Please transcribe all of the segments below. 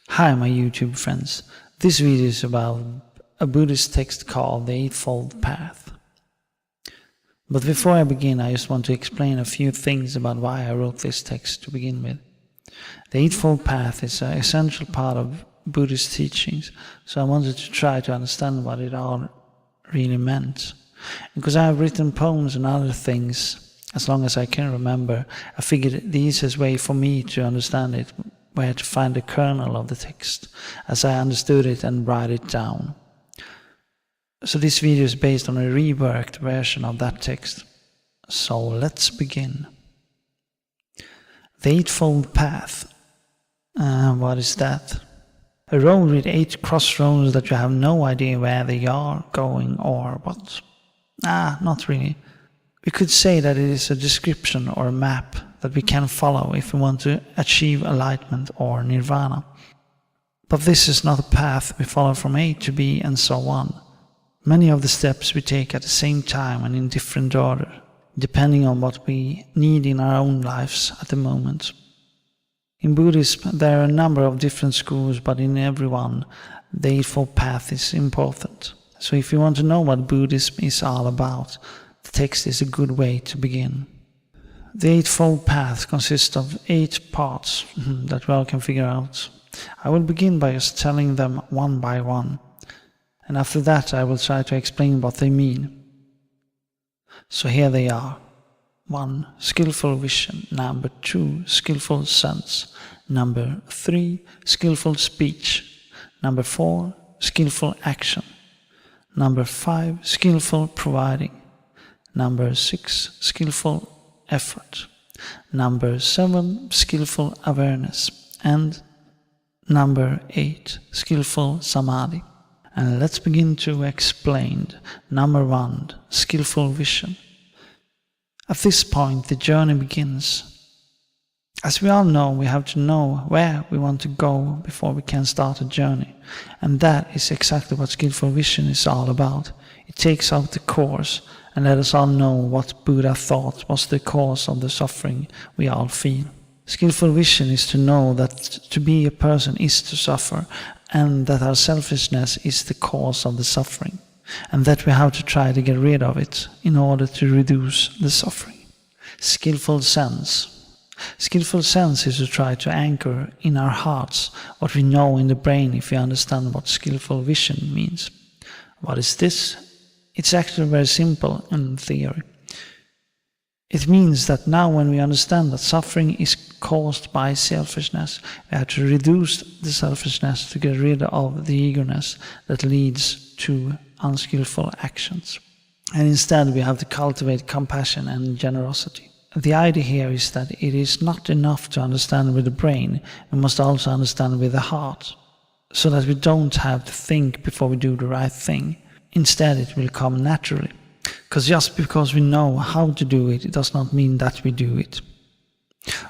Hi my YouTube friends, this video is about a Buddhist text called the Eightfold Path. But before I begin, I just want to explain a few things about why I wrote this text to begin with. The Eightfold Path is an essential part of Buddhist teachings, so I wanted to try to understand what it all really meant. Because I have written poems and other things, as long as I can remember, I figured the easiest way for me to understand it where to find the kernel of the text, as I understood it, and write it down. So this video is based on a reworked version of that text. So let's begin. The Eightfold Path. What is that? A road with 8 crossroads that you have no idea where they are going or what. Not really. We could say that it is a description or a map that we can follow if we want to achieve enlightenment or nirvana. But this is not a path we follow from A to B and so on. Many of the steps we take at the same time and in different order, depending on what we need in our own lives at the moment. In Buddhism there are a number of different schools, but in every one the Eightfold Path is important. So if you want to know what Buddhism is all about, the text is a good way to begin. The Eightfold Path consists of 8 parts that we all can figure out. I will begin by just telling them one by one, and after that I will try to explain what they mean. So here they are. 1. Skillful vision. Number 2. Skillful sense. Number 3. Skillful speech. Number 4. Skillful action. Number 5. Skillful providing. Number 6. Skillful effort. Number 7. Skillful awareness. And number 8. Skillful samadhi. And let's begin to explain. Number 1. Skillful vision. At this point the journey begins. As we all know, we have to know where we want to go before we can start a journey. And that is exactly what skillful vision is all about. It takes out the course and let us all know what Buddha thought was the cause of the suffering we all feel. Skillful vision is to know that to be a person is to suffer, and that our selfishness is the cause of the suffering, and that we have to try to get rid of it in order to reduce the suffering. Skillful sense. Skillful sense is to try to anchor in our hearts what we know in the brain if we understand what skillful vision means. What is this? It's actually very simple in theory. It means that now when we understand that suffering is caused by selfishness, we have to reduce the selfishness to get rid of the eagerness that leads to unskillful actions. And instead we have to cultivate compassion and generosity. The idea here is that it is not enough to understand with the brain, we must also understand with the heart, so that we don't have to think before we do the right thing. Instead it will come naturally. Because just because we know how to do it, it does not mean that we do it.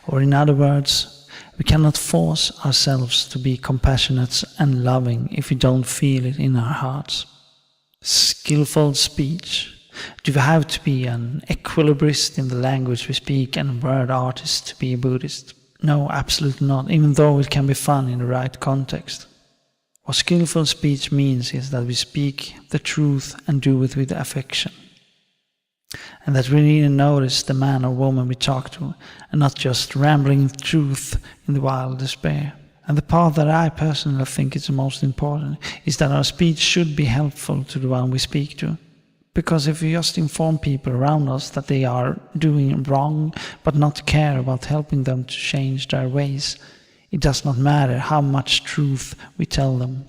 Or in other words, we cannot force ourselves to be compassionate and loving if we don't feel it in our hearts. Skillful speech. Do we have to be an equilibrist in the language we speak and word artist to be a Buddhist? No, absolutely not, even though it can be fun in the right context. What skillful speech means is that we speak the truth and do it with affection. And that we really notice the man or woman we talk to, and not just rambling truth in the wild despair. And the part that I personally think is the most important is that our speech should be helpful to the one we speak to. Because if we just inform people around us that they are doing wrong, but not care about helping them to change their ways, it does not matter how much truth we tell them.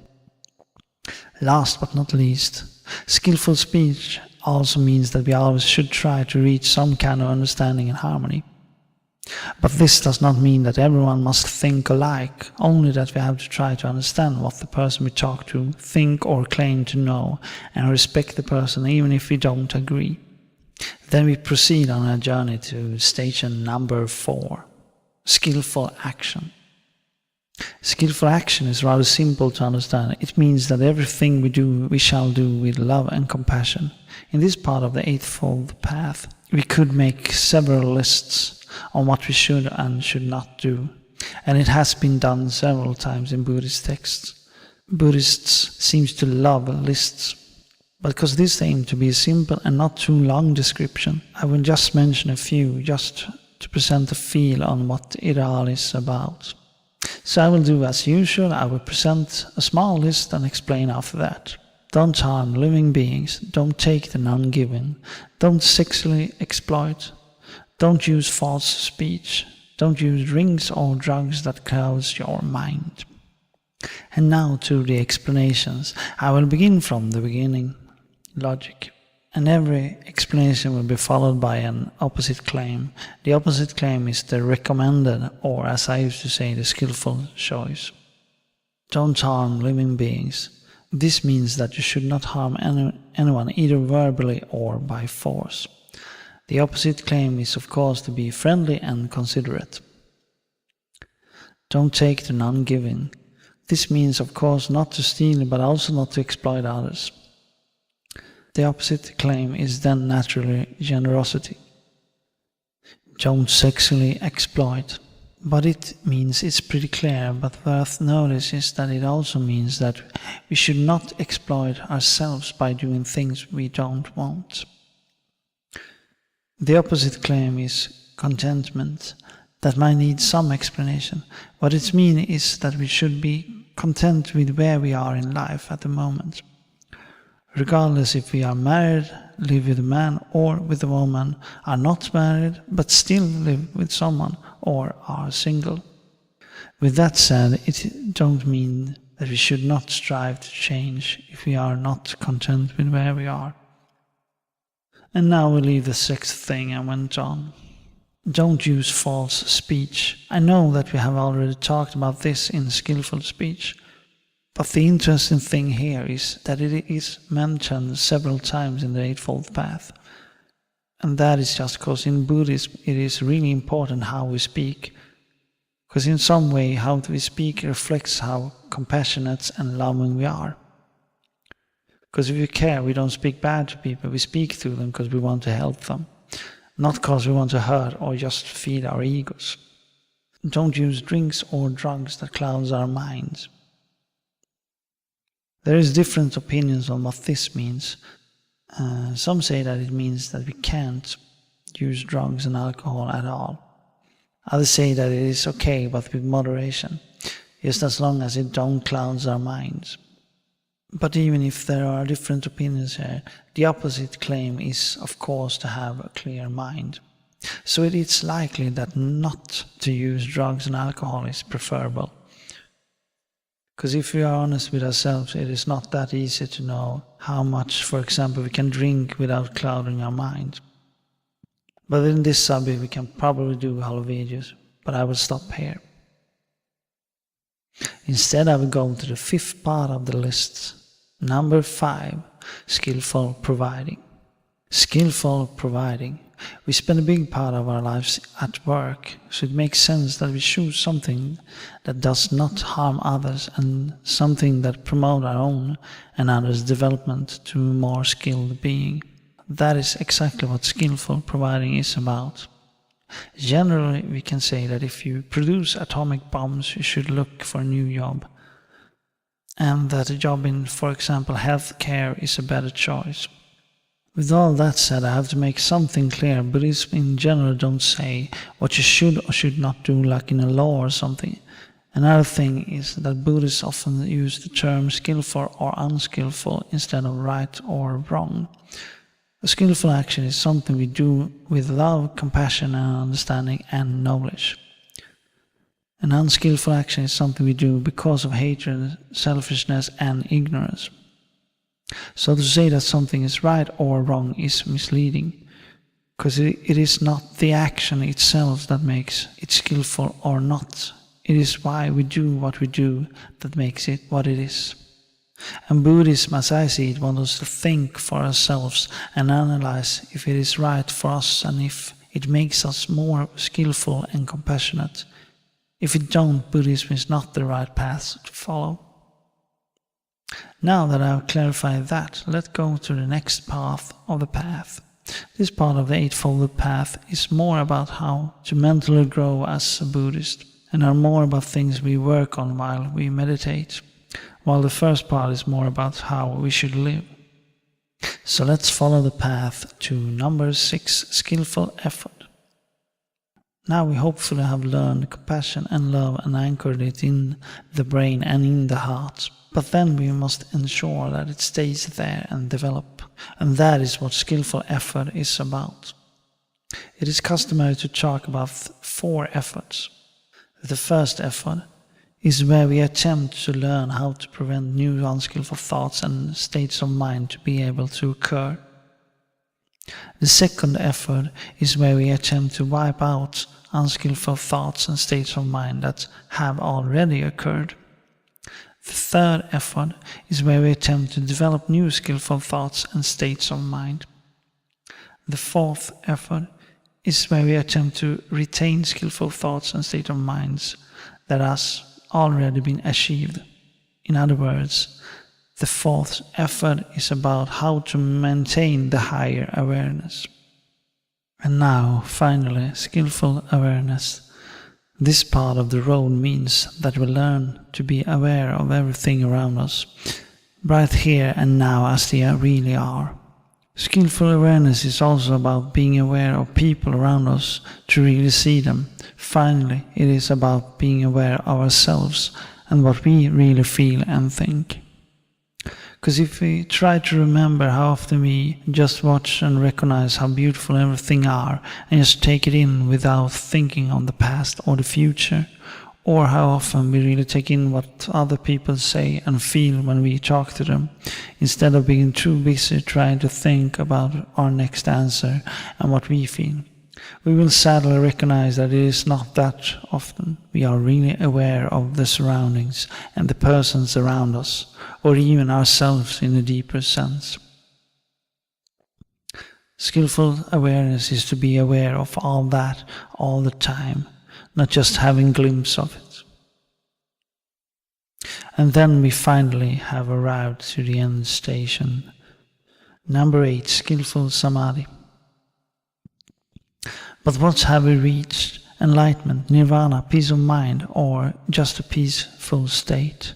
Last but not least, skillful speech also means that we always should try to reach some kind of understanding and harmony. But this does not mean that everyone must think alike, only that we have to try to understand what the person we talk to think or claim to know, and respect the person even if we don't agree. Then we proceed on our journey to station number 4, skillful action. Skillful action is rather simple to understand. It means that everything we do, we shall do with love and compassion. In this part of the Eightfold Path, we could make several lists on what we should and should not do. And it has been done several times in Buddhist texts. Buddhists seem to love lists, but because this aims to be a simple and not too long description, I will just mention a few just to present a feel on what it all is about. So I will do as usual, I will present a small list and explain after that. Don't harm living beings, don't take the non-given, don't sexually exploit, don't use false speech, don't use drinks or drugs that clouds your mind. And now to the explanations. I will begin from the beginning, logic. And every explanation will be followed by an opposite claim. The opposite claim is the recommended, or as I used to say, the skillful choice. Don't harm living beings. This means that you should not harm anyone, either verbally or by force. The opposite claim is, of course, to be friendly and considerate. Don't take the non-giving. This means, of course, not to steal, but also not to exploit others. The opposite claim is then naturally generosity. Don't sexually exploit. But it means it's pretty clear, but worth notice is that it also means that we should not exploit ourselves by doing things we don't want. The opposite claim is contentment. That might need some explanation. What it means is that we should be content with where we are in life at the moment. Regardless if we are married, live with a man or with a woman, are not married but still live with someone, or are single. With that said, it don't mean that we should not strive to change if we are not content with where we are. And now we leave the sixth thing and went on. Don't use false speech. I know that we have already talked about this in skillful speech, but the interesting thing here is that it is mentioned several times in the Eightfold Path. And that is just because in Buddhism it is really important how we speak. Because in some way how we speak reflects how compassionate and loving we are. Because if we care, we don't speak bad to people, we speak to them because we want to help them. Not because we want to hurt or just feed our egos. Don't use drinks or drugs that clouds our minds. There is different opinions on what this means. Some say that it means that we can't use drugs and alcohol at all. Others say that it is okay, but with moderation, just as long as it don't clouds our minds. But even if there are different opinions here, the opposite claim is, of course, to have a clear mind. So it is likely that not to use drugs and alcohol is preferable. Because if we are honest with ourselves, it is not that easy to know how much, for example, we can drink without clouding our mind. But in this subject we can probably do whole videos, but I will stop here. Instead I will go to the fifth part of the list. Number 5, skillful providing. Skillful providing. We spend a big part of our lives at work, so it makes sense that we choose something that does not harm others and something that promotes our own and others' development to a more skilled being. That is exactly what skillful providing is about. Generally, we can say that if you produce atomic bombs, you should look for a new job. And that a job in, for example, healthcare is a better choice. With all that said, I have to make something clear. Buddhism in general don't say what you should or should not do, like in a law or something. Another thing is that Buddhists often use the term skillful or unskillful instead of right or wrong. A skillful action is something we do with love, compassion and understanding and knowledge. An unskillful action is something we do because of hatred, selfishness and ignorance. So to say that something is right or wrong is misleading, because it is not the action itself that makes it skillful or not. It is why we do what we do that makes it what it is. And Buddhism, as I see it, wants us to think for ourselves and analyze if it is right for us and if it makes us more skillful and compassionate. If it don't, Buddhism is not the right path to follow. Now that I have clarified that, let's go to the next path of the path. This part of the Eightfold Path is more about how to mentally grow as a Buddhist. and are more about things we work on while we meditate, while the first part is more about how we should live. So let's follow the path to number 6, skillful effort. Now we hopefully have learned compassion and love and anchored it in the brain and in the heart. But then we must ensure that it stays there and develop. And that is what skillful effort is about. It is customary to talk about 4 efforts. The first effort is where we attempt to learn how to prevent new unskillful thoughts and states of mind to be able to occur. The second effort is where we attempt to wipe out unskillful thoughts and states of mind that have already occurred. The third effort is where we attempt to develop new skillful thoughts and states of mind. The fourth effort is where we attempt to retain skillful thoughts and state of minds that has already been achieved. In other words, the fourth effort is about how to maintain the higher awareness. And now, finally, skillful awareness. This part of the road means that we learn to be aware of everything around us, right here and now as they really are. Skillful awareness is also about being aware of people around us to really see them. Finally, it is about being aware of ourselves and what we really feel and think. Because if we try to remember how often we just watch and recognize how beautiful everything are and just take it in without thinking on the past or the future, or how often we really take in what other people say and feel when we talk to them, instead of being too busy trying to think about our next answer and what we feel, we will sadly recognize that it is not that often we are really aware of the surroundings and the persons around us, or even ourselves in a deeper sense. Skillful awareness is to be aware of all that all the time, not just having a glimpse of it. And then we finally have arrived to the end station. Number 8, skillful samadhi. But what have we reached? Enlightenment, nirvana, peace of mind, or just a peaceful state?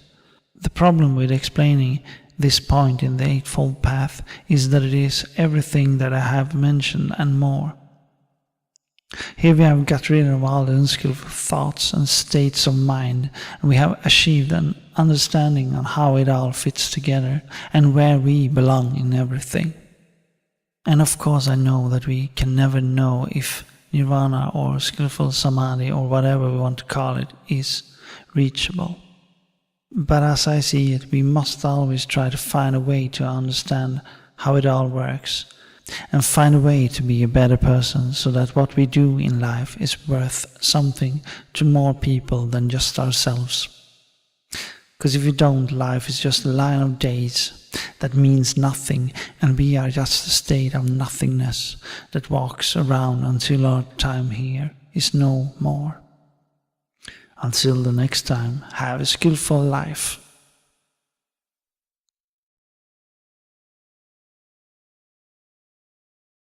The problem with explaining this point in the Eightfold Path is that it is everything that I have mentioned and more. Here we have got rid of all the unskillful thoughts and states of mind, and we have achieved an understanding on how it all fits together and where we belong in everything. And of course I know that we can never know if nirvana or skillful samadhi or whatever we want to call it is reachable. But as I see it, we must always try to find a way to understand how it all works and find a way to be a better person so that what we do in life is worth something to more people than just ourselves. Because if we don't, life is just a line of days that means nothing, and we are just a state of nothingness that walks around until our time here is no more. Until the next time, have a skillful life.